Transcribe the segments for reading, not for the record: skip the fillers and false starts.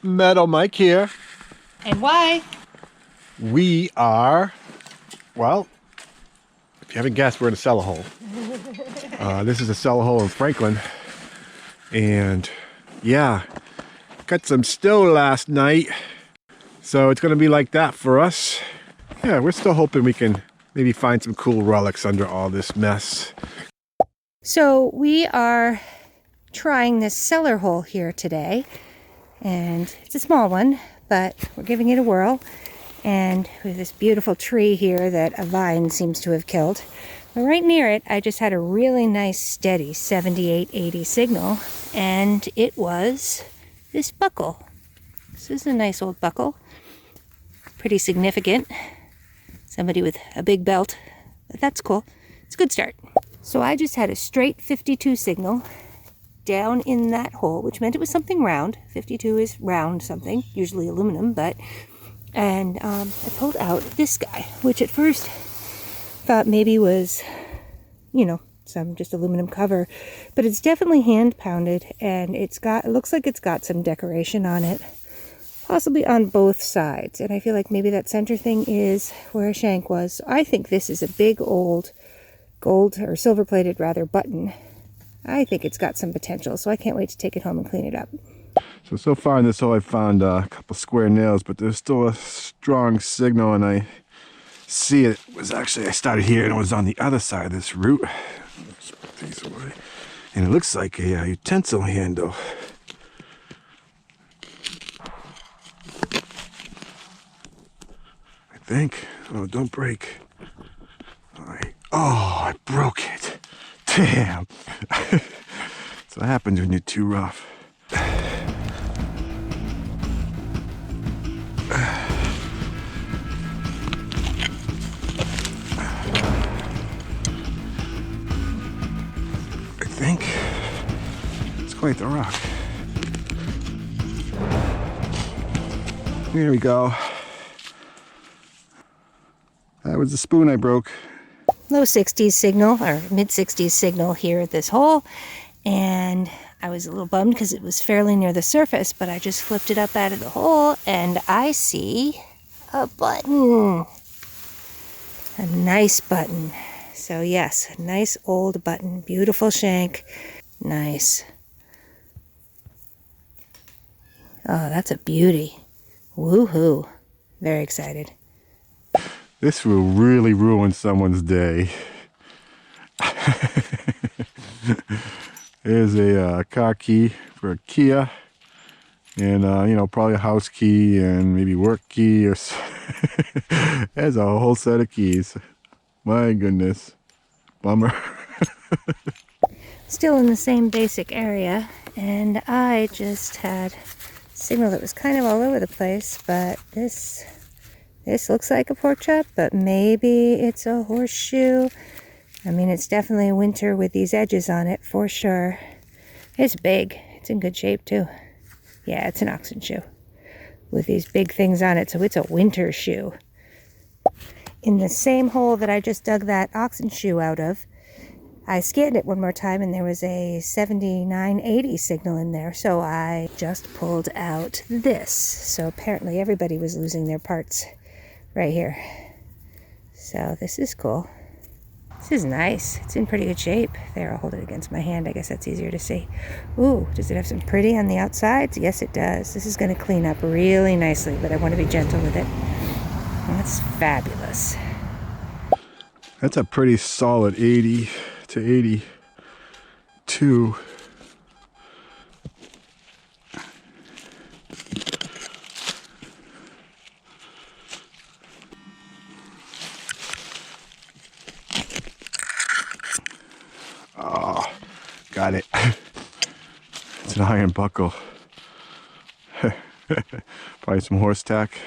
Metal Mike here. And why? We are, well, if you haven't guessed, we're in a cellar hole. This is a cellar hole in Franklin. And yeah, got some snow last night. So it's going to be like that for us. Yeah, we're still hoping we can maybe find some cool relics under all this mess. So we are trying this cellar hole here today. And it's a small one, but we're giving it a whirl. And we have this beautiful tree here that a vine seems to have killed. But right near it, I just had a really nice steady 78-80 signal. And it was this buckle. This is a nice old buckle. Pretty significant. Somebody with a big belt. But that's cool. It's a good start. So I just had a straight 52 signal down in that hole, which meant it was something round. 52 is round something, usually aluminum, but... And I pulled out this guy, which at first thought maybe was, you know, some just aluminum cover, but it's definitely hand pounded, and it looks like it's got some decoration on it, possibly on both sides. And I feel like maybe that center thing is where a shank was. So I think this is a big old gold or silver plated rather button. I think it's got some potential, so I can't wait to take it home and clean it up. So far in this hole I found a couple square nails, but there's still a strong signal, and I see it was actually, I started here and it was on the other side of this root. Let's put these away. And it looks like a utensil handle. I think. Oh, don't break. All right. Oh, I broke it. Damn. That's what happens when you're too rough. I think it's quite the rock. There we go. That was the spoon I broke. Low 60s signal, or mid 60s signal here at this hole. And I was a little bummed because it was fairly near the surface, but I just flipped it up out of the hole and I see a button. A nice button. So yes, a nice old button. Beautiful shank. Nice. Oh, that's a beauty. Woohoo. Very excited. This will really ruin someone's day. There's a car key for a Kia, and you know, probably a house key and maybe work key, or there's a whole set of keys. My goodness, bummer. Still in the same basic area, and I just had signal that was kind of all over the place, but this looks like a pork chop, but maybe it's a horseshoe. I mean, it's definitely a winter with these edges on it, for sure. It's big. It's in good shape, too. Yeah, it's an oxen shoe with these big things on it, so it's a winter shoe. In the same hole that I just dug that oxen shoe out of, I scanned it one more time, and there was a 7980 signal in there, so I just pulled out this. So apparently everybody was losing their parts right here. So this is cool. This is nice. It's in pretty good shape. There, I'll hold it against my hand. I guess that's easier to see. Ooh, does it have some pretty on the outsides? Yes, it does. This is going to clean up really nicely, but I want to be gentle with it. That's fabulous. That's a pretty solid 80 to 82. Oh, got it. It's an iron buckle. Probably some horse tack.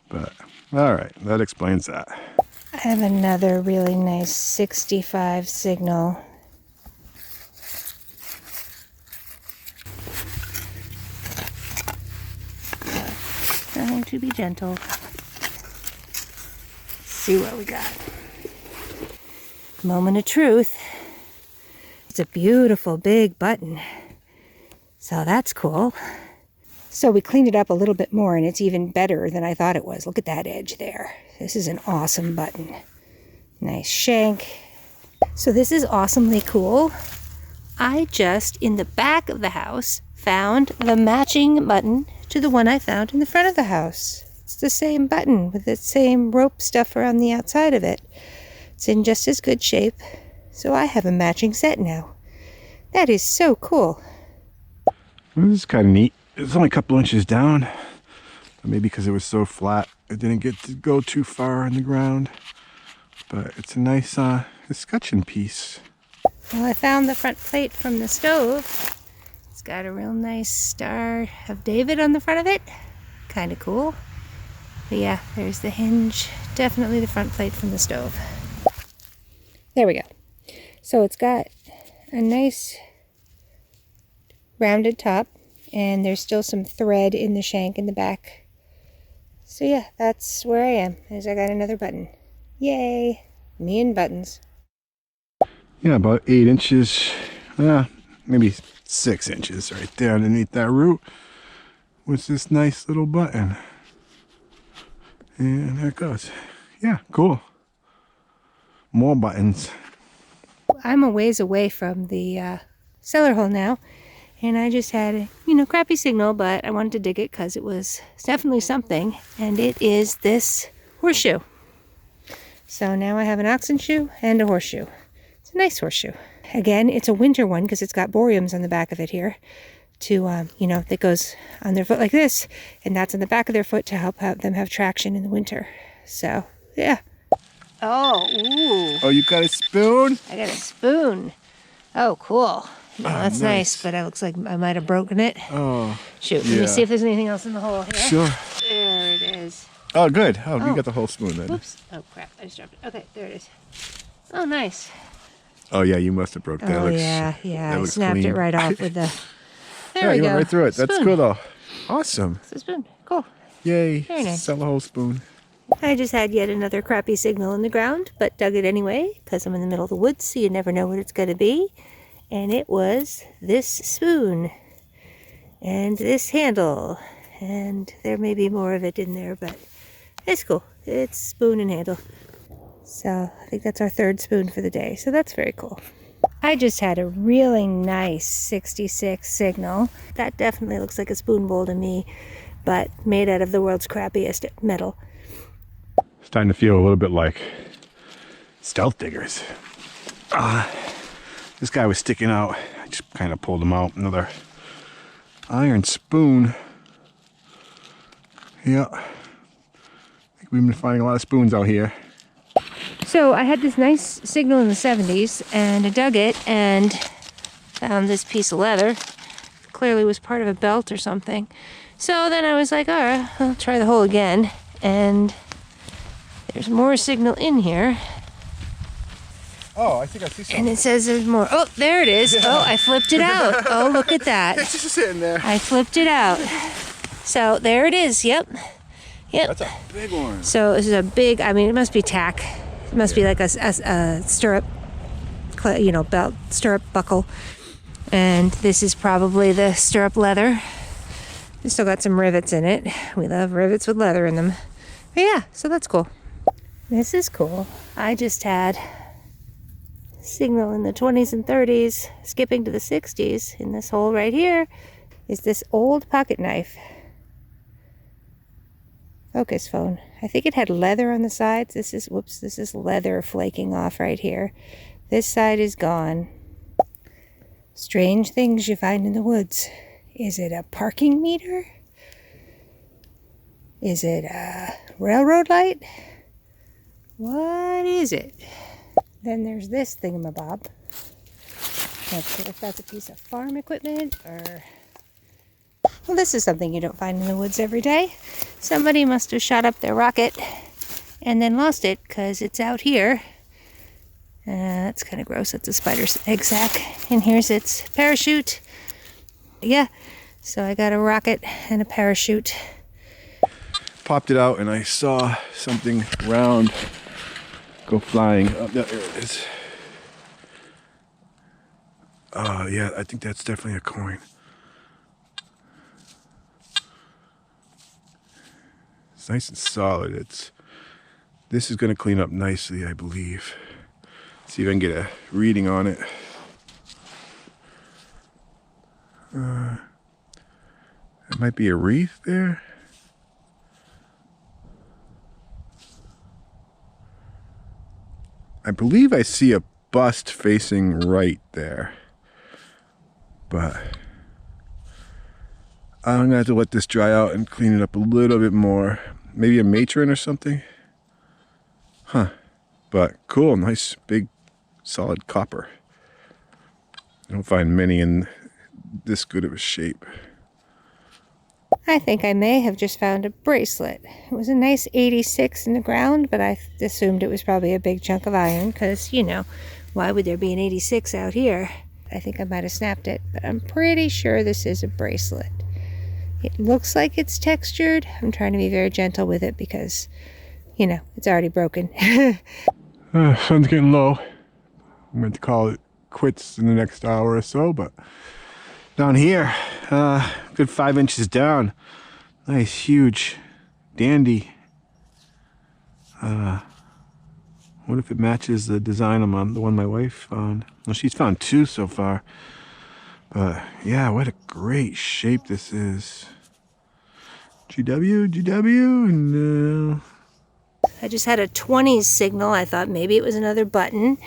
But, all right, that explains that. I have another really nice 65 signal. Trying to be gentle. Let's see what we got. Moment of truth. It's a beautiful big button. So that's cool. So we cleaned it up a little bit more, and it's even better than I thought it was. Look at that edge there. This is an awesome button. Nice shank. So this is awesomely cool. I just, in the back of the house, found the matching button to the one I found in the front of the house. It's the same button with the same rope stuff around the outside of it. It's in just as good shape. So I have a matching set now. That is so cool. This is kind of neat. It's only a couple inches down. Maybe because it was so flat, it didn't get to go too far in the ground. But it's a nice escutcheon piece. Well, I found the front plate from the stove. It's got a real nice Star of David on the front of it. Kind of cool. But yeah, there's the hinge. Definitely the front plate from the stove. There we go. So it's got a nice rounded top, and there's still some thread in the shank in the back. So yeah, that's where I am, as I got another button. Yay! Me and buttons. Yeah, about 8 inches, maybe 6 inches right there underneath that root was this nice little button. And there it goes. Yeah, cool. More buttons. I'm a ways away from the cellar hole now, and I just had a, crappy signal, but I wanted to dig it because it was definitely something, and it is this horseshoe. So now I have an oxen shoe and a horseshoe. It's a nice horseshoe. Again, it's a winter one because it's got boreums on the back of it here to, that goes on their foot like this, and that's on the back of their foot to help them have traction in the winter. So, yeah. Oh, ooh. Oh, you got a spoon? I got a spoon. Oh, cool. No, that's nice, but it looks like I might have broken it. Oh, shoot. Yeah. Let me see if there's anything else in the hole here. Sure. There it is. Oh, good. Oh, you got the whole spoon then. Whoops. Oh, crap. I just dropped it. Okay, there it is. Oh, nice. Oh, yeah, you must have broke that. Oh, Looks, yeah. that I looks snapped clean. it right off with the... There Yeah, we you go. went right through it. That's Spoon. cool, though. Awesome. It's a spoon. Cool. Yay. Very nice. Cellar hole spoon. I just had yet another crappy signal in the ground, but dug it anyway, because I'm in the middle of the woods, so you never know what it's going to be. And it was this spoon. And this handle. And there may be more of it in there, but it's cool. It's spoon and handle. So I think that's our third spoon for the day. So that's very cool. I just had a really nice 66 signal. That definitely looks like a spoon bowl to me, but made out of the world's crappiest metal. Starting to feel a little bit like stealth diggers. This guy was sticking out. I just kind of pulled him out. Another iron spoon. Yeah. I think we've been finding a lot of spoons out here. So I had this nice signal in the 70s, and I dug it and found this piece of leather. Clearly was part of a belt or something. So then I was like, all right, I'll try the hole again. And there's more signal in here. Oh, I think I see something. And it says there's more. Oh, there it is. Yeah. Oh, I flipped it out. Oh, look at that. It's just sitting there. I flipped it out. So there it is. Yep. That's a big one. So this is a big, it must be tack. It must be like a stirrup, belt, stirrup buckle. And this is probably the stirrup leather. It's still got some rivets in it. We love rivets with leather in them. But yeah, so that's cool. This is cool. I just had signal in the 20s and 30s, skipping to the 60s. In this hole right here is this old pocket knife. Focus phone. I think it had leather on the sides. This is leather flaking off right here. This side is gone. Strange things you find in the woods. Is it a parking meter? Is it a railroad light? What is it? Then there's this thingamabob. Not sure if that's a piece of farm equipment or... Well, this is something you don't find in the woods every day. Somebody must have shot up their rocket and then lost it because it's out here. That's kind of gross. It's a spider's egg sac. And here's its parachute. Yeah, so I got a rocket and a parachute. Popped it out and I saw something round go flying. Oh, there it is. Yeah, I think that's definitely a coin. nice and solid. This is going to clean up nicely, I believe. See if I can get a reading on it. It might be a wreath there. I believe I see a bust facing right there. But I'm gonna have to let this dry out and clean it up a little bit more. Maybe a matron or something. Huh. But cool, nice big solid copper. I don't find many in this good of a shape. I think I may have just found a bracelet. It was a nice 86 in the ground, but I assumed it was probably a big chunk of iron because, you know, why would there be an 86 out here? I think I might have snapped it, but I'm pretty sure this is a bracelet. It looks like it's textured. I'm trying to be very gentle with it because, you know, it's already broken. Sun's getting low. I'm going to call it quits in the next hour or so, but down here, good 5 inches down. Nice, huge, dandy. What if it matches the design on the one my wife found? Well, she's found 2 so far. But yeah, what a great shape this is. GW, no. I just had a 20s signal. I thought maybe it was another button.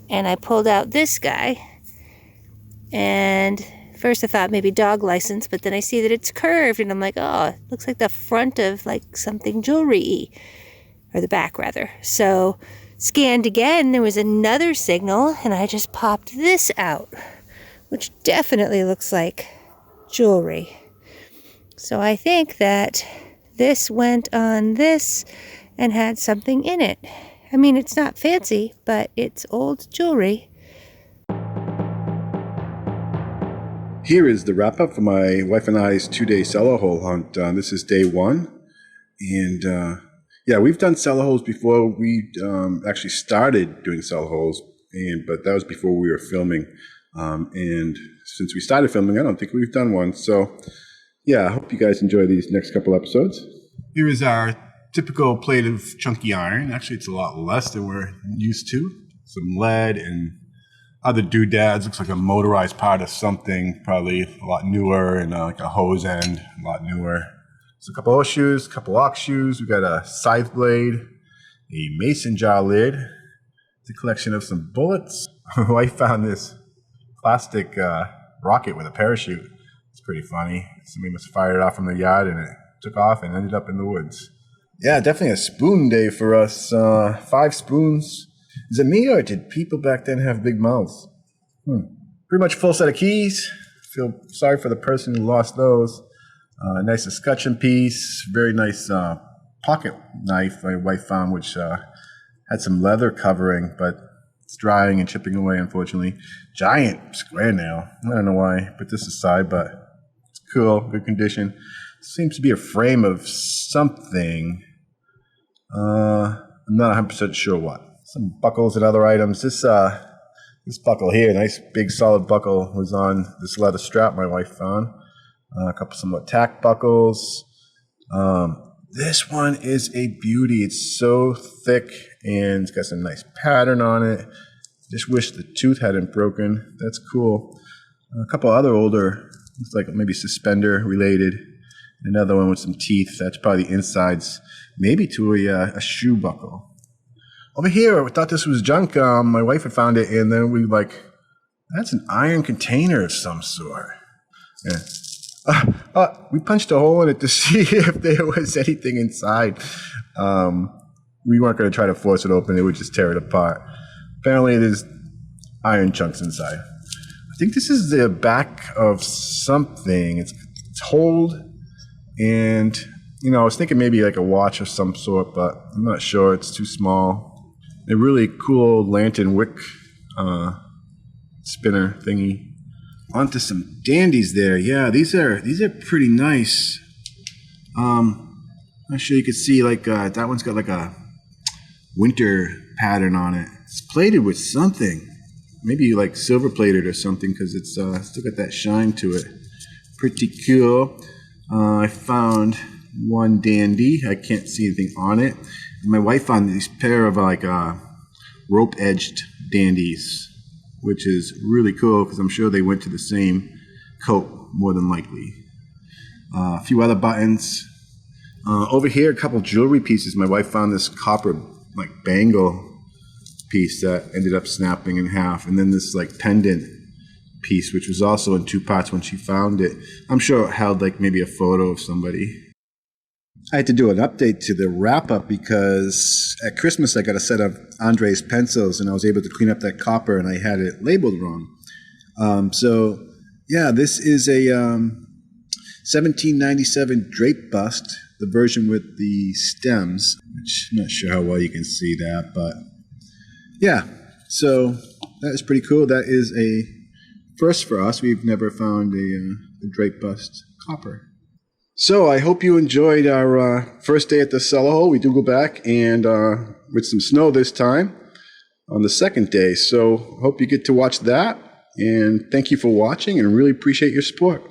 And I pulled out this guy. And first I thought maybe dog license, but then I see that it's curved. And I'm like, oh, it looks like the front of like something jewelry-y. Or the back, rather. So scanned again, there was another signal. And I just popped this out, which definitely looks like jewelry. So I think that this went on this and had something in it. I mean, it's not fancy, but it's old jewelry. Here is the wrap up for my wife and I's 2-day cellar hole hunt. This is day 1. And yeah, we've done cellar holes before. We actually started doing cellar holes, but that was before we were filming. And since we started filming, I don't think we've done one. So yeah, I hope you guys enjoy these next couple episodes. Here is our typical plate of chunky iron. Actually, it's a lot less than we're used to. Some lead and other doodads. Looks like a motorized part of something, probably a lot newer, and like a hose end, a lot newer. So a couple horseshoes, a couple ox shoes. We got a scythe blade, a mason jar lid. It's a collection of some bullets. My wife found this plastic rocket with a parachute. It's pretty funny. Somebody must have fired it off from the yard and it took off and ended up in the woods. Yeah, definitely a spoon day for us. 5 spoons. Is it me or did people back then have big mouths? Pretty much a full set of keys. Feel sorry for the person who lost those. Nice escutcheon piece. Very nice pocket knife my wife found, which had some leather covering, but it's drying and chipping away, unfortunately. Giant square nail. I don't know why I put this aside, but it's cool, good condition. Seems to be a frame of something. I'm not 100% sure what. Some buckles and other items. This buckle here, nice big solid buckle, was on this leather strap my wife found. A couple somewhat tack buckles. This one is a beauty. It's so thick and it's got some nice pattern on it. Just wish the tooth hadn't broken. That's cool. A couple other older, looks like maybe suspender related. Another one with some teeth. That's probably the insides, maybe to a shoe buckle. Over here, we thought this was junk. My wife had found it, and then we that's an iron container of some sort. Yeah. We punched a hole in it to see if there was anything inside. We weren't going to try to force it open. It would just tear it apart. Apparently, there's iron chunks inside. I think this is the back of something. It's holed, and, you know, I was thinking maybe like a watch of some sort, but I'm not sure. It's too small. A really cool lantern wick spinner thingy. Onto some dandies there. Yeah, these are pretty nice. I'm sure you can see that one's got like a winter pattern on it. It's plated with something, maybe like silver plated or something, because it's still got that shine to it. Pretty cool. I found one dandy. I can't see anything on it. And my wife found these pair of like rope-edged dandies, which is really cool because I'm sure they went to the same coat more than likely. A few other buttons. Over here, a couple jewelry pieces. My wife found this copper like bangle piece that ended up snapping in half, and then this like pendant piece, which was also in two parts when she found it. I'm sure it held like maybe a photo of somebody. I had to do an update to the wrap-up because at Christmas I got a set of Andre's pencils and I was able to clean up that copper and I had it labeled wrong. So yeah, this is a 1797 Draped Bust, the version with the stems, which I'm not sure how well you can see that, but yeah, so that is pretty cool. That is a first for us. We've never found a Draped Bust copper. So I hope you enjoyed our first day at the cellar hole. We do go back and with some snow this time on the second day. So hope you get to watch that. And thank you for watching and really appreciate your support.